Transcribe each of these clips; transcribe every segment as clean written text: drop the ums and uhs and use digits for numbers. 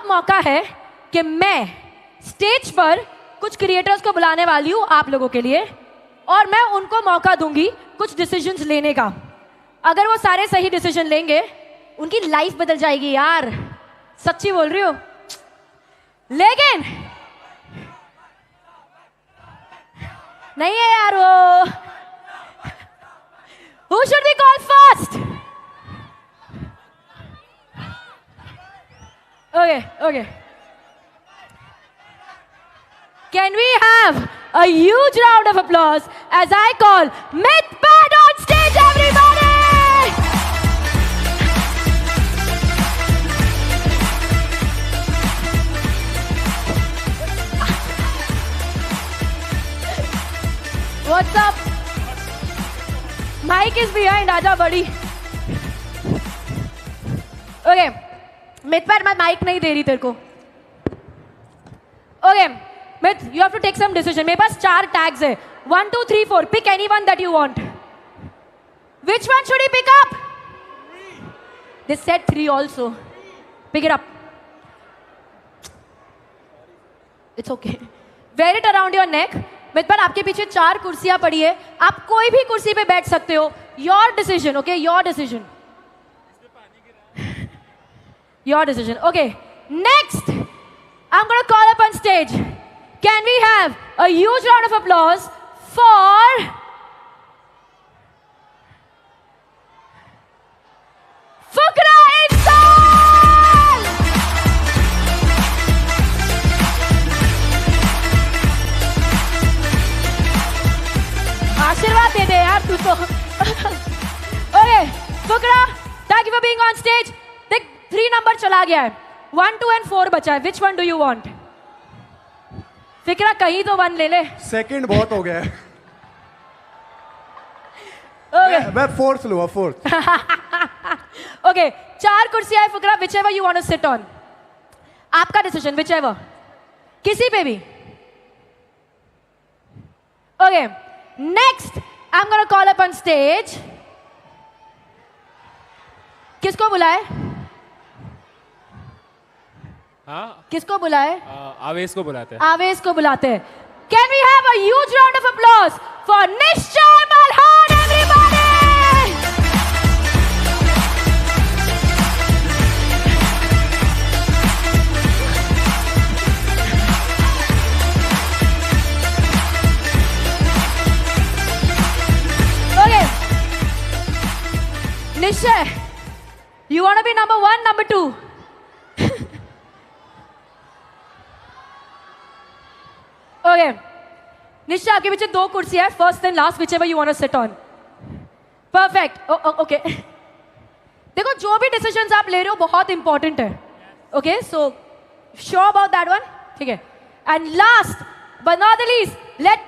अब मौका है कि मैं स्टेज पर कुछ क्रिएटर्स को बुलाने वाली हूँ आप लोगों के लिए, और मैं उनको मौका दूंगी कुछ डिसीजंस लेने का। अगर वो सारे सही डिसीजन लेंगे, उनकी लाइफ बदल जाएगी यार, सच्ची बोल रही हूँ। लेकिन नहीं है यार वो। Who should we call first? Okay. Can we have a huge round of applause as I call Mithpad on stage, everybody! What's up? Mic is behind, आजा बड़ी। Okay, Mithpad मैं mic नहीं दे रही तेरे को। Okay, Mith, you have to take some decision. मेरे पास 4 tags है, 1, 2, 3, 4. Pick anyone that you want. Which one should he pick up? 3. They said 3 also. Pick it up. It's okay. Wear it around your neck. Mithpad, आपके पीछे 4 कुर्सियां पड़ी है, आप कोई भी कुर्सी पे बैठ सकते हो। Your decision, okay? Your decision. Your decision. Okay. Next, I'm gonna call up on stage. Can we have a huge round of applause for Fuqra Insan! आशीर्वाद दे दे यार तू तो। Okay, Fuqra, thank you for being on stage. देख 3 number चला गया है, 1, 2 and 4 बचा है। Which one do you want? फिक्रा कहीं तो 1 ले ले। सेकंड बहुत हो गया है। Okay. मैं फोर्थ लूँगा, फोर्थ। Okay, 4 कुर्सियां है फुकरा, whichever you want to sit on. आपका डिसीजन, whichever. किसी पे भी। Okay, next I'm gonna call up on stage. किसको बुलाए? हाँ, किसको बुलाए? आवेश को बुलाते हैं। आवेश को बुलाते हैं। Can we have a huge round of applause for Nishchay Malhan, everybody? Okay. Nishchay, you want to be number 1, number 2? Okay. निश्चय आपके पीछे 2 कुर्सियां है, first and last, whichever you want to sit on. Perfect. Okay. देखो जो भी decisions आप ले रहे हो बहुत इंपॉर्टेंट है. Okay, so sure about that one? ठीक है. And last but not the least,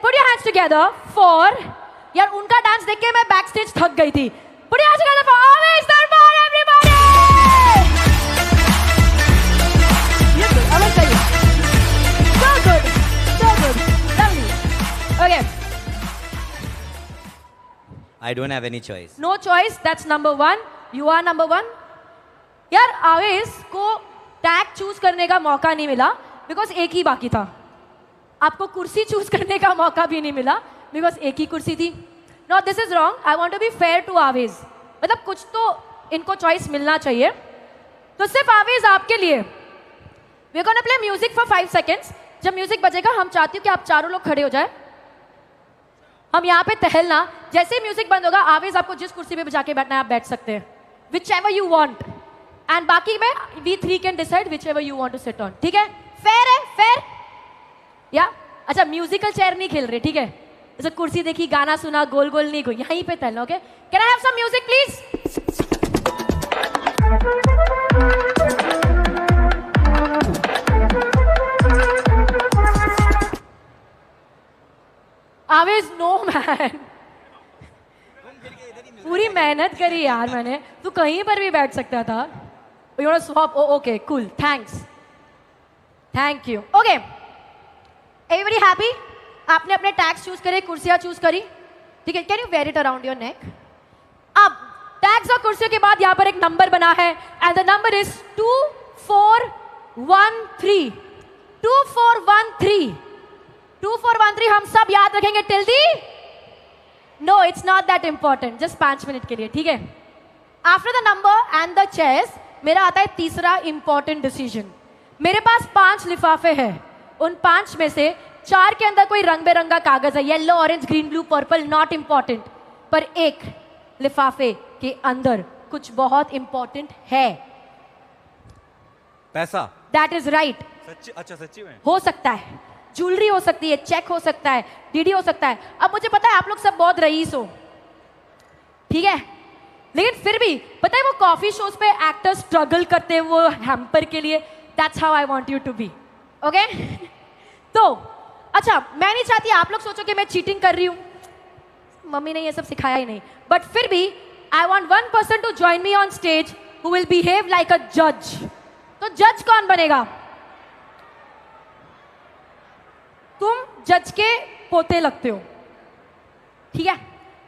put your hands together for, यार उनका डांस देख के मैं बैक स्टेज थक गई थी. Put your hands together for Aवेश दरबार, everybody! So good. Lovely. Okay. I don't have any choice. No choice. That's number 1. You are number 1. यार आवेश को टैग चूज करने का मौका नहीं मिला बिकॉज एक ही बाकी था. आपको कुर्सी चूज करने का मौका भी नहीं मिला बिकॉज एक ही कुर्सी थी. No, this is wrong. I want to be fair to Avesh. मतलब कुछ तो इनको चॉइस मिलना चाहिए. तो सिर्फ आवेश आपके लिए we are gonna play music for 5 seconds. जब म्यूजिक बजेगा हम चाहती हूँ कि आप चारों लोग खड़े हो जाए. हम यहाँ पे टहलना. जैसे ही म्यूजिक बंद होगा आवेश आपको जिस कुर्सी पे जाके बैठना है आप बैठ सकते हैं. whichever you want. एंड बाकी में we 3 can decide whichever you want to sit on. ठीक है? फेयर है? फेयर? या अच्छा म्यूजिकल चेयर नहीं खेल रहे, ठीक है? जैसे कुर्सी देखी, गाना सुना, गोल गोल नहीं कोई, यहीं पे टहलना. Okay, can I have some music please? Avesh no man, पूरी मेहनत करी यार मैंने. तू कहीं पर भी बैठ सकता था. You want to swap? Okay cool, thanks, thank you. Okay, everybody happy? आपने अपने टैग्स चूज करे, कुर्सियां चूज करी, ठीक है? Can you wear it around your neck? अब टैग्स और कुर्सियों के बाद यहाँ पर एक नंबर बना है एंड द नंबर इज 2, 4, 1 3 2 4 1 3 2 4 1 3 हम सब याद रखेंगे till the no it's not that important just 5 minute के लिए ठीक है after the number and the chess मेरा आता है तीसरा इंपॉर्टेंट डिसीजन मेरे पास 5 लिफाफे हैं उन 5 में से 4 के अंदर कोई रंग बेरंगा कागज है yellow orange green blue purple not important पर एक लिफाफे के अंदर कुछ बहुत इंपॉर्टेंट है पैसा दैट इज राइट सच्ची अच्छा सच्ची में हो सकता है ज्वेलरी हो सकती है चेक हो सकता है डीडी हो सकता है अब मुझे पता है आप लोग सब बहुत रईस हो ठीक है लेकिन फिर भी पता है वो कॉफी शोज पे एक्टर्स स्ट्रगल करते हैं वो हैम्पर के लिए that's how I want you to be okay तो अच्छा मैं नहीं चाहती आप लोग सोचो कि मैं चीटिंग कर रही हूं मम्मी ने ये सब सिखाया ही नहीं बट फिर भी I want 1 person to join me on stage who will behave like a जज तो जज कौन बनेगा तुम जज के पोते लगते हो ठीक है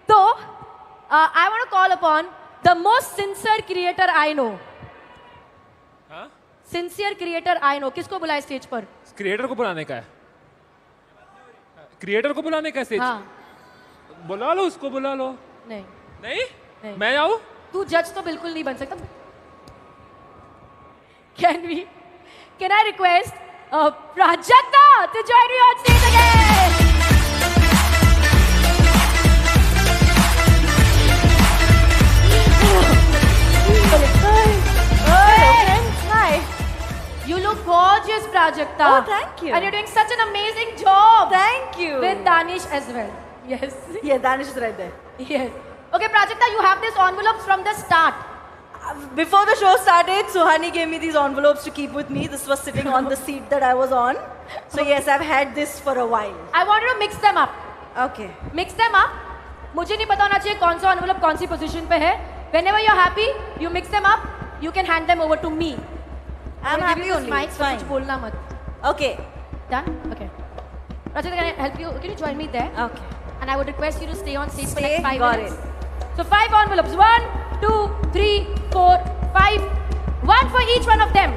तो I want to call upon the most sincere creator I know sincere creator I know किसको बुलाए स्टेज पर क्रिएटर को बुलाने का है क्रिएटर को बुलाने का स्टेज हाँ बुला लो उसको बुला लो नहीं नहीं, नहीं। मैं आऊं तू जज तो बिल्कुल नहीं बन सकता can I request Prajakta to join me on stage again You look gorgeous, Prajakta. Oh, thank you. And you're doing such an amazing job. Thank you. With Danish as well. Yes. Yeah, Danish is right there. Yes. Okay, Prajakta, you have these envelopes from the start. Before the show started, Suhani gave me these envelopes to keep with me. This was sitting on the seat that I was on. So yes, I've had this for a while. I wanted to mix them up. Okay. Mix them up. मुझे नहीं पता होना चाहिए कौन सा envelope कौन सी position पे है. Whenever you're happy, you mix them up. You can hand them over to me. I'm I'll give happy you only. this mic, It's so fine. कुछ बोलना मत. Okay. Done? Okay. Rachita, can I help you? Can you join me there? Okay. And I would request you to stay on stage for Stay, like 5 got minutes. So 5 envelopes. 1, 2, 3, 4, 5. 1 for each one of them.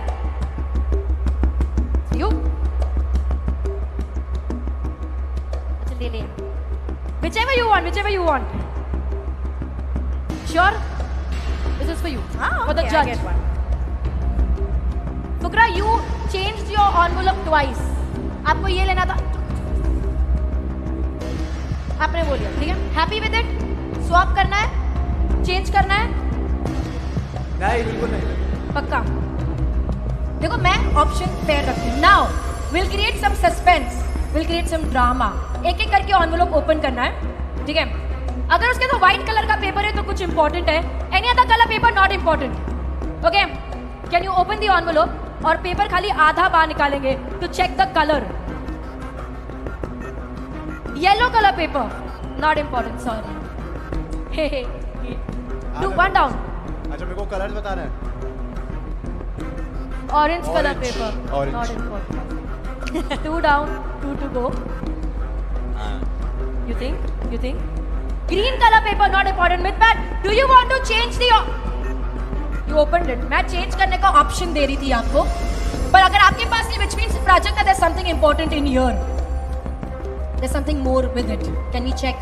You? ले ले. Whichever you want. Whichever you want. Sure? This is for you. Ah, okay, for the I judge. get one. Fukrey, you changed your envelope twice. आपको ये लेना था. आपने बोल दिया, ठीक है? Happy with it? Swap करना है? Change करना है? नहीं बिल्कुल नहीं पक्का. देखो मैं ऑप्शन फेयर रखती हूँ. Now we'll create some suspense. We'll create some drama. एक एक करके envelope open करना है, ठीक है? अगर उसके तो white color का पेपर है तो कुछ important है. Any other color paper not important. Okay? Can you open the envelope? और पेपर खाली आधा बाहर निकालेंगे to check the color. Yellow color paper not important. Sorry. Hey. Do one down. अच्छा मेरे को कलर बताना है Orange color Orange. paper. Orange. Not important. 2 down, 2 to go. You think? Green color paper not important. Mithpat, do you want to change the? You opened it. मैं change करने का option दे रही थी आपको. पर अगर आपके पास नहीं, which means Prajakta, there's something important in here. There's something more with it. Can we check?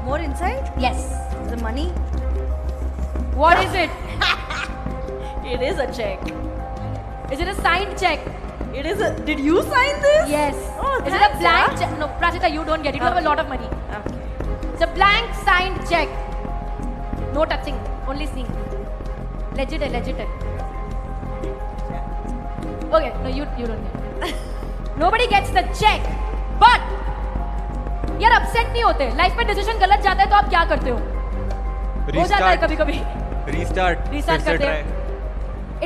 More inside? Yes. The money? What is it? It is a check. Is it a signed check? It is a. Did you sign this? Yes. Oh, Is it a thanks, blank yeah. check? No, Prajakta, you don't get it. You have a Okay. lot of money. Okay. It's a blank signed check. No touching, only seeing. Legit है. Okay, no, you don't get it. Nobody gets the check. But यार upset नहीं होते. Life में decision गलत जाता है तो आप क्या करते हो? हो जाता है कभी-कभी. Restart. Restart करते हैं.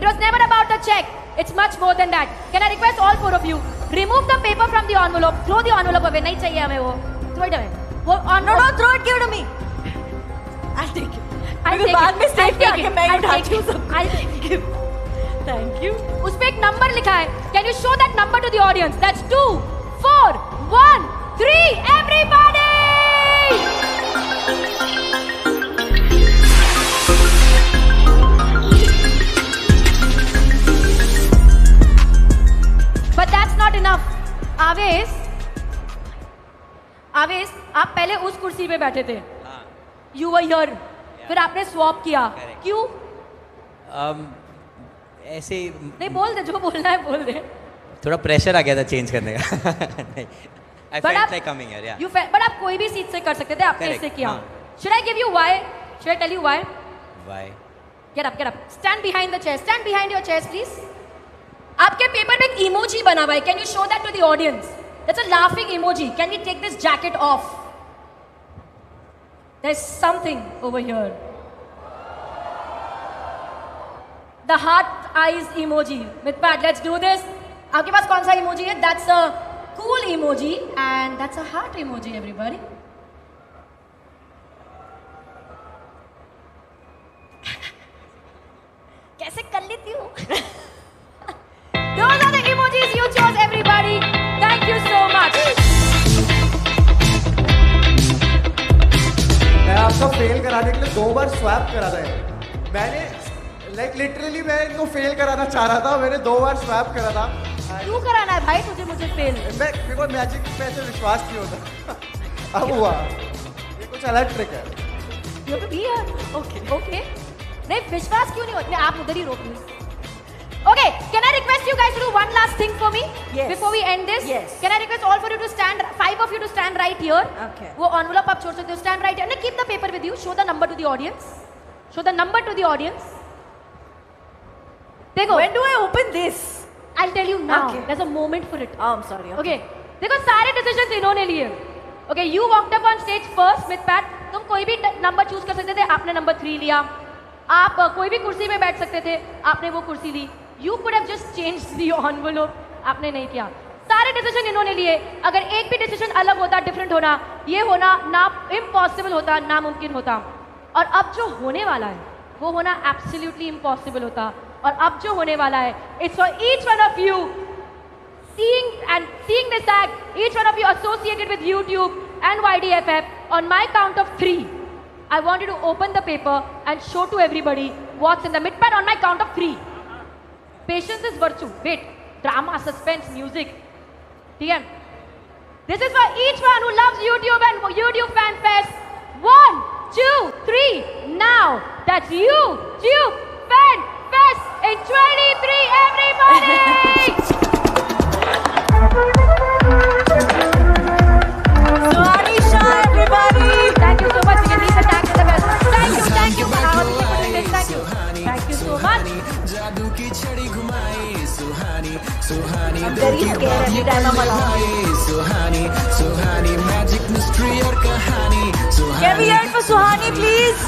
It was never about the check. It's much more than that. Can I request all 4 of you remove the paper from the envelope? Throw the envelope away. नहीं चाहिए हमें वो. Throw it away. वो No, throw it. Give it to me. I'll take it. Because बाद में stage पे आके मैं ही उठाती हूँ सब. I'll take it. Thank you. उस पे एक नंबर लिखा है. Can you show that number to the audience? That's 2, 4, 1, 3. Everybody! Enough. आवेश, आवेश, आप पहले उस कुर्सी पे बैठे थे, हाँ यू वर हियर, फिर आपने स्वैप किया, Correct. क्यों? ऐसे नहीं, बोल दे, जो बोलना है बोल दे। थोड़ा प्रेशर आ गया था चेंज करने का नहीं आई But फेल्ट आप- लाइक कमिंग हियर या You felt, but आप कोई भी सीट से कर सकते थे, आपने Correct, इसे किया। हाँ. Should I give you why? Should I tell you why? Why Get up, get up. Stand behind the chair. Stand behind your chairs, please. आपके पेपर में एक इमोजी बना हुआ है. Can you show that to the audience? That's a laughing emoji. Can we take this jacket off? There's something over here. The heart eyes emoji. Mitpat, let's do this. आपके पास कौन सा emoji है? That's a cool emoji and that's a heart emoji, everybody. कैसे कर लेती हूँ? Those are the emojis you chose, everybody. Thank you so much. मैं आपको फेल कराने के लिए 2 बार स्वैप करा था ये। मैंने लाइक लिटरली मैं इनको फेल कराना चाह रहा था, मैंने 2 बार स्वैप करा था। क्यों कराना है भाई तुझे मुझे फेल? मैं मेरे को मैजिक पे ऐसे विश्वास नहीं होता अब हुआ, ये कुछ अलग ट्रिक है। You have to be here. Okay. Okay. नहीं, विश्वास क्यों नहीं होता? नहीं, आप उधर ही रोक लीजिए. Okay, can I request you guys to do one last thing for me? Yes. Before we end this? Yes. Can I request all for you to stand, 5 of you to stand right here? Okay. वो envelope आप छोड़ सकते हो, stand right here. No, keep the paper with you. Show the number to the audience. Show the number to the audience. देखो. When do I open this? I'll tell you now. Okay. There's a moment for it. Oh, I'm sorry. Okay. देखो सारे decisions इन्होंने लिए. Okay, you walked up on stage first, Smith Pat. तुम कोई भी number choose कर सकते थे, आपने नंबर 3 लिया. आप कोई भी कुर्सी पे बैठ सकते थे, आपने वो कुर्सी ली. You could have just changed the envelope. आपने नहीं किया. सारे डिसीजन इन्होंने लिए. अगर एक भी डिसीजन अलग होता, डिफरेंट होना, ये होना ना इम्पॉसिबल होता, नामुमकिन होता. और अब जो होने वाला है, वो होना एब्सोल्युटली इम्पॉसिबल होता. और अब जो होने वाला है, it's for each one of you. Seeing this act, each one of you associated with YouTube and YDFF, on my count of 3, I want you to open the paper and show to everybody what's in the midpad on my count of 3. Patience is virtue. Wait, drama, suspense, music. ठीक है? This is for each one who loves YouTube and YouTube Fan Fest. 1, 2, 3. Now, that's YouTube Fan Fest in 23, everybody! Suhani Shah, everybody. Thank you so much. You can leave the tag in the bell. Thank you for putting this. Thank you. Thank you so much. I'm very scared every time I'm alone. Can we hear it for Suhani, please?